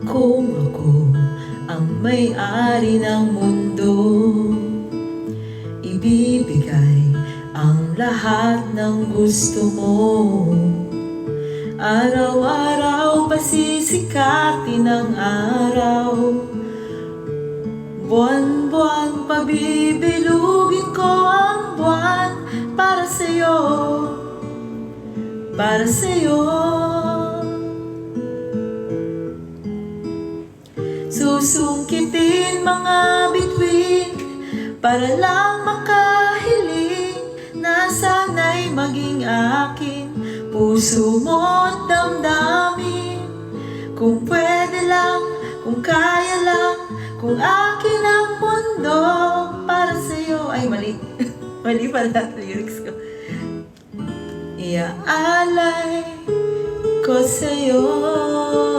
Kung ako ang may-ari ng mundo, ibibigay ang lahat ng gusto mo. Araw-araw pasisikatin ang araw, buwan-buwan pabibilugin ko ang buwan para sa'yo, para sa'yo. Susungkitin mga bituin para lang makahiling na sana'y maging akin puso mo at damdamin. Kung pwede lang, kung kaya lang, kung akin ang mundo para sa'yo. Ay, mali. Mali pala lyrics ko. Iaalay ko sa'yo.